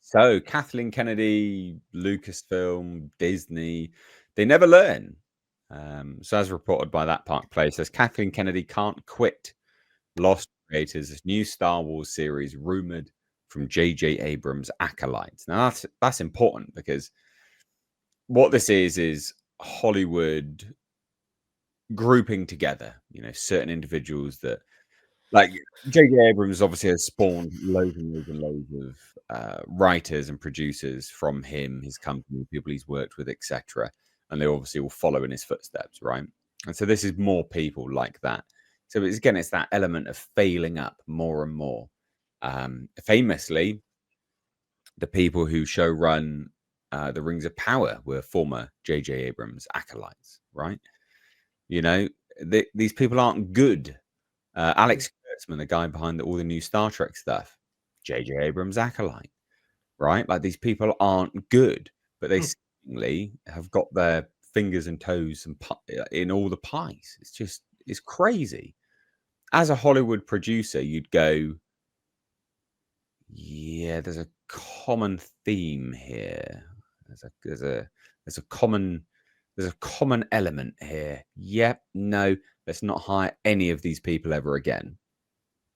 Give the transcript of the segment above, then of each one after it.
So Kathleen Kennedy, Lucasfilm, Disney, they never learn. So as reported by That Park Place, says Kathleen Kennedy can't quit Lost creators, this new Star Wars series rumored from J.J. Abrams Acolytes. Now that's important because what this is Hollywood grouping together, certain individuals that, like, J.J. Abrams obviously has spawned loads and loads and loads of writers and producers from him, his company, people he's worked with, etc. And they obviously will follow in his footsteps, right? And so this is more people like that. So it's that element of failing up more and more. Famously, the people who show run the Rings of Power were former J.J. Abrams acolytes, right? These people aren't good. Alex Kurtzman, the guy behind all the new Star Trek stuff, J.J. Abrams acolyte, right? Like, these people aren't good, but they seemingly have got their fingers and toes in all the pies. It's crazy. As a Hollywood producer, you'd go, yeah, there's a common theme here. There's a common element here. Yep, no, let's not hire any of these people ever again.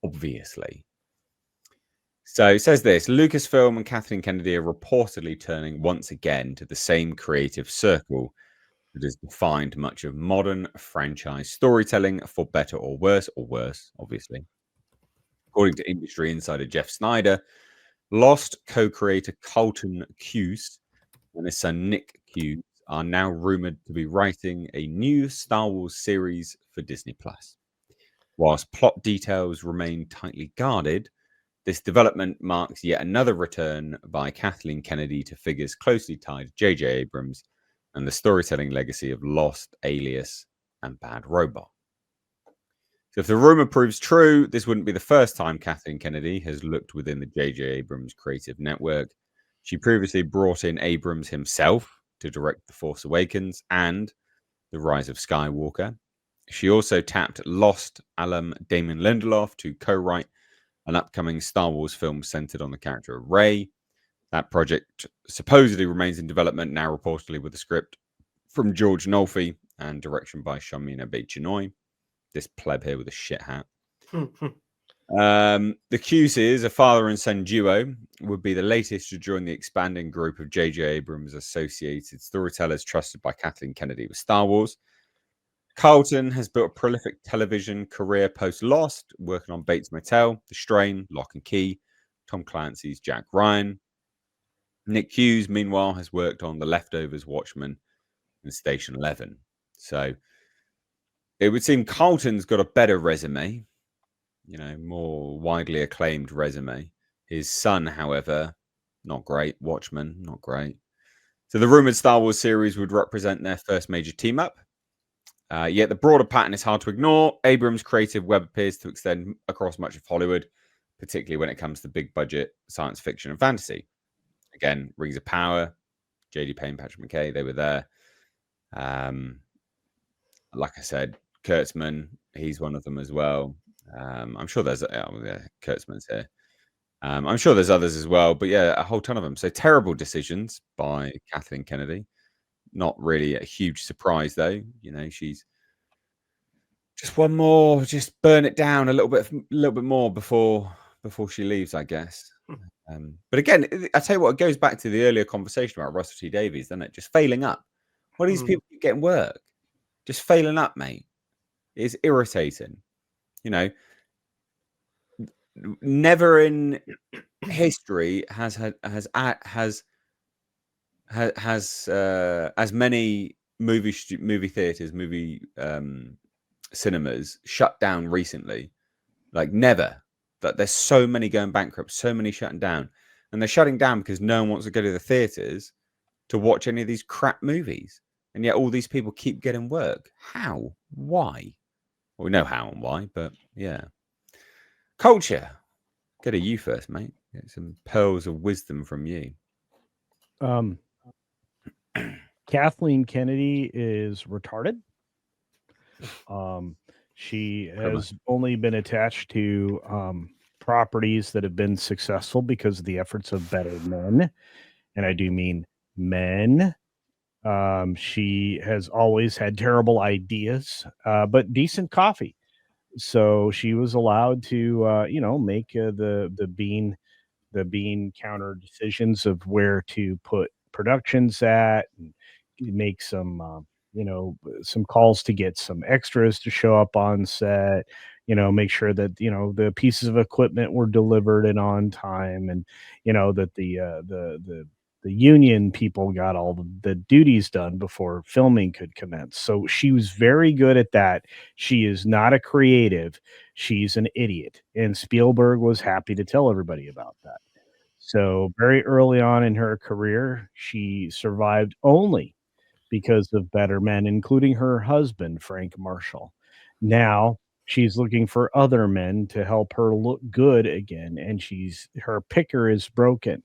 Obviously. So it says this: Lucasfilm and Kathleen Kennedy are reportedly turning once again to the same creative circle that has defined much of modern franchise storytelling, for better or worse, obviously. According to industry insider Jeff Snyder, Lost co-creator Colton Cuse and his son Nick Cuse are now rumored to be writing a new Star Wars series for Disney+. Whilst plot details remain tightly guarded, this development marks yet another return by Kathleen Kennedy to figures closely tied to J.J. Abrams and the storytelling legacy of Lost, Alias, and Bad Robot. So if the rumor proves true, this wouldn't be the first time Kathleen Kennedy has looked within the J.J. Abrams creative network. She previously brought in Abrams himself to direct The Force Awakens and The Rise of Skywalker. She also tapped Lost alum Damon Lindelof to co-write an upcoming Star Wars film centered on the character of Rey. That project supposedly remains in development, now reportedly with a script from George Nolfi and direction by Shamina Bay-Chinoy. This pleb here with a shit hat. The Cuses, a father and son duo, would be the latest to join the expanding group of J.J. Abrams associated storytellers trusted by Kathleen Kennedy with Star Wars. Carlton has built a prolific television career post-Lost, working on Bates Motel, The Strain, Lock and Key, Tom Clancy's Jack Ryan. Nick Cuse, meanwhile, has worked on The Leftovers, Watchmen, and Station 11. So it would seem Carlton's got a better resume, more widely acclaimed resume. His son, however, not great. Watchmen, not great. So the rumored Star Wars series would represent their first major team-up. Yet the broader pattern is hard to ignore. Abrams' creative web appears to extend across much of Hollywood, particularly when it comes to big-budget science fiction and fantasy. Again, Rings of Power, J.D. Payne, Patrick McKay, they were there. Like I said, Kurtzman, he's one of them as well. I'm sure there's Kurtzman's here. I'm sure there's others as well, but yeah, a whole ton of them. So terrible decisions by Kathleen Kennedy. Not really a huge surprise, though. She's just one more, just burn it down a little bit more before she leaves, I guess. But again, I tell you what, it goes back to the earlier conversation about Russell T Davies, doesn't it? Just failing up. What do these people keep getting work? Just failing up, mate. It's irritating. Never in history has as many movie theaters, cinemas shut down recently. Like, never. That there's so many going bankrupt, so many shutting down, and they're shutting down because no one wants to go to the theaters to watch any of these crap movies, and yet all these people keep getting work. How? Why? Well, we know how and why, but yeah. Culture. Go to you first, mate. Get some pearls of wisdom from you. Kathleen Kennedy is retarded. She has only been attached to properties that have been successful because of the efforts of better men, and I do mean men. She has always had terrible ideas, but decent coffee. So she was allowed to, make the bean counter decisions of where to put productions at, and make some, some calls to get some extras to show up on set. Make sure that the pieces of equipment were delivered and on time, and that the union people got all the duties done before filming could commence. So she was very good at that. She is not a creative. She's an idiot. And Spielberg was happy to tell everybody about that. So very early on in her career, she survived only because of better men, including her husband, Frank Marshall. Now she's looking for other men to help her look good again, and her picker is broken.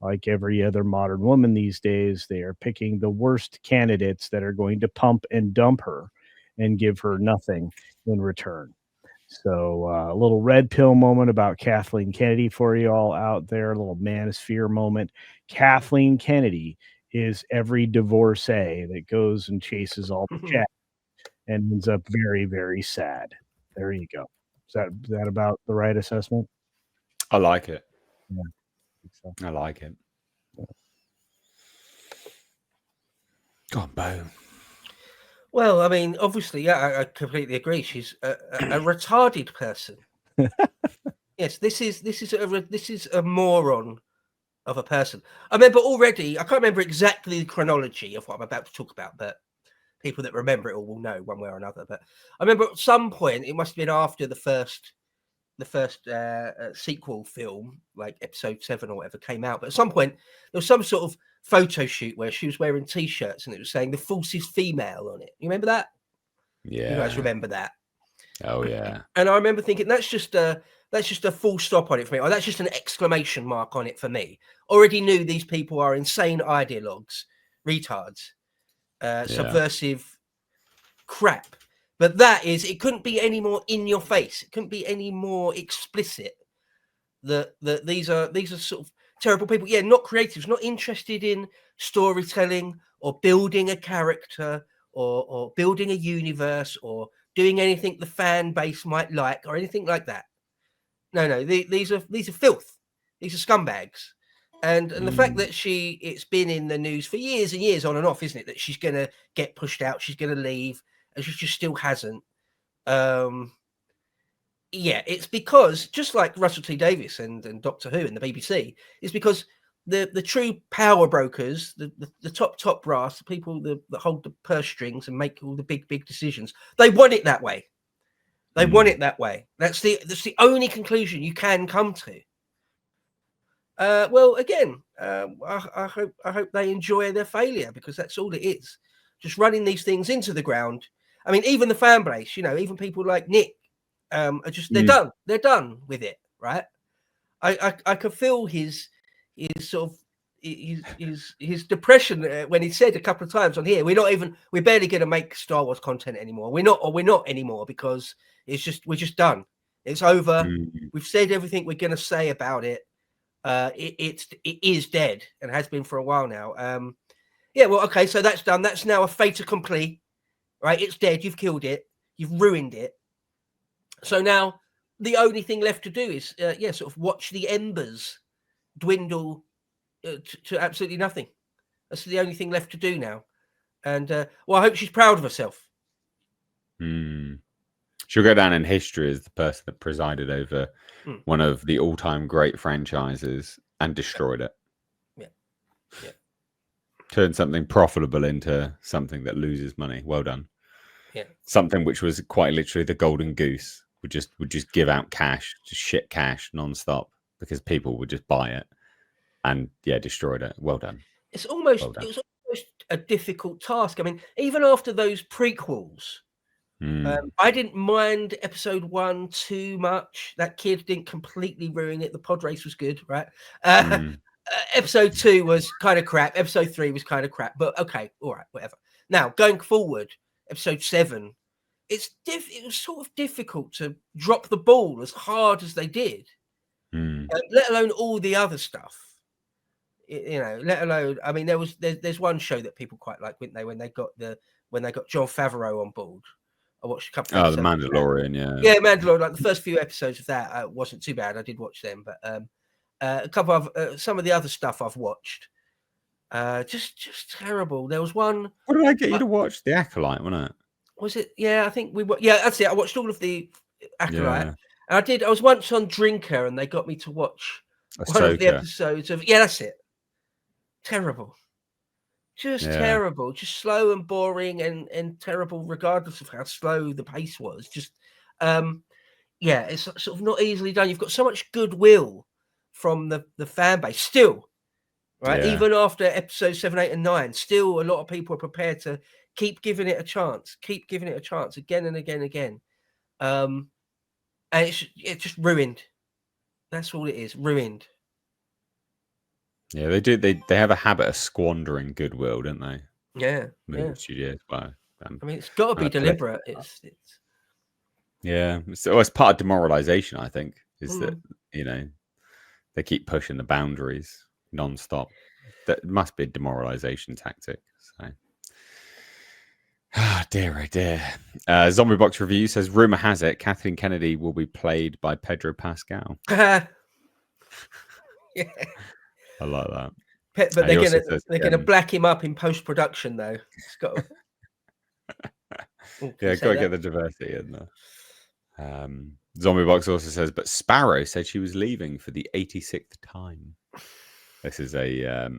Like every other modern woman these days, they are picking the worst candidates that are going to pump and dump her and give her nothing in return. So a little red pill moment about Kathleen Kennedy for you all out there, a little manosphere moment. Kathleen Kennedy is every divorcee that goes and chases all the checks and ends up very, very sad. There you go. Is that about the right assessment? I like it. Yeah, I think so. I like it. Go on, Bo. Well, I mean, obviously, yeah, I completely agree. She's a retarded person. Yes, this is a moron of a person. I remember already. I can't remember exactly the chronology of what I'm about to talk about, but people that remember it all will know one way or another. But I remember at some point, it must have been after the first sequel film, like episode 7 or whatever, came out. But at some point, there was some sort of photo shoot where she was wearing T-shirts and it was saying "the force is female" on it. You remember that? Yeah. You guys remember that? Oh yeah. And I remember thinking that's just a full stop on it for me, or that's just an exclamation mark on it for me. Already knew these people are insane ideologues, retards, subversive crap. But it couldn't be any more in your face. It couldn't be any more explicit that these are sort of terrible people. Yeah, not creatives, not interested in storytelling or building a character or building a universe or doing anything the fan base might like or anything like that. No, these are filth. These are scumbags. And the fact that it's been in the news for years and years on and off, isn't it? That she's going to get pushed out, she's going to leave, and she just still hasn't. Yeah, it's because just like Russell T Davies and Doctor Who and the BBC, it's because the true power brokers, the top brass, the people that hold the purse strings and make all the big decisions, they want it that way. They want it that way. That's the only conclusion you can come to. Well, again, I hope they enjoy their failure, because that's all it is. Just running these things into the ground. I mean, even the fan base, even people like Nick, are just they're done. They're done with it, right? I could feel his sort of his depression when he said a couple of times on here, we're barely going to make Star Wars content anymore. We're not anymore, because we're just done. It's over. We've said everything we're going to say about it. It is dead and has been for a while now. Yeah, well, okay, so that's done. That's now a fait accompli, right? It's dead. You've killed it. You've ruined it. So now the only thing left to do is, sort of watch the embers dwindle to absolutely nothing. That's the only thing left to do now. And well, I hope she's proud of herself. She'll go down in history as the person that presided over one of the all-time great franchises and destroyed it. Yeah. Turned something profitable into something that loses money. Well done. Yeah. Something which was quite literally the golden goose would just give out cash, just shit cash non-stop, because people would just buy it, and destroyed it. Well done. It was almost a difficult task. I mean, even after those prequels, I didn't mind episode 1 too much. That kid didn't completely ruin it. The pod race was good, right? Episode 2 was kind of crap. Episode 3 was kind of crap. But okay, all right, whatever. Now, going forward, episode 7, it was sort of difficult to drop the ball as hard as they did. let alone all the other stuff. You know, let alone, I mean, there's one show that people quite like, didn't they, when they got John Favreau on board. I watched a couple of episodes. Oh, the Mandalorian, yeah, Mandalorian. Like the first few episodes of that wasn't too bad. I did watch them, but a couple of some of the other stuff I've watched, just terrible. There was one. What did I get you to watch? The Acolyte, wasn't it? Was it? Yeah, I think yeah, that's it. I watched all of the Acolyte. Yeah. And I was once on Drinker, and they got me to watch one of the episodes of. Yeah, that's it. Terrible. Just terrible. Just slow and boring and terrible, regardless of how slow the pace was. Just, yeah, it's sort of not easily done. You've got so much goodwill from the fan base still, right? Yeah. Even after episodes 7, 8, and 9, still a lot of people are prepared to keep giving it a chance, again and again and again. And it's just ruined. That's all it is, ruined. Yeah, they do. They have a habit of squandering goodwill, don't they? Yeah, movie studios. Well, I mean, it's got to be deliberate. It's yeah. So it's part of demoralization, I think, is that, you know, they keep pushing the boundaries non-stop. That must be a demoralization tactic. So, oh dear. Zombie Box Review says, rumor has it Kathleen Kennedy will be played by Pedro Pascal. yeah. I like that. But they're gonna black him up in post production, though. It's got to... yeah, got to get the diversity in there. Zombie Box also says, but Sparrow said she was leaving for the 86th time. This is a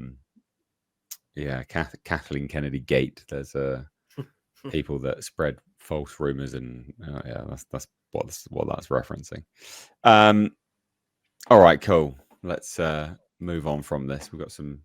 Kathleen Kennedy gate. There's people that spread false rumors, and that's what that's referencing. All right, cool. Let's move on from this. We've got some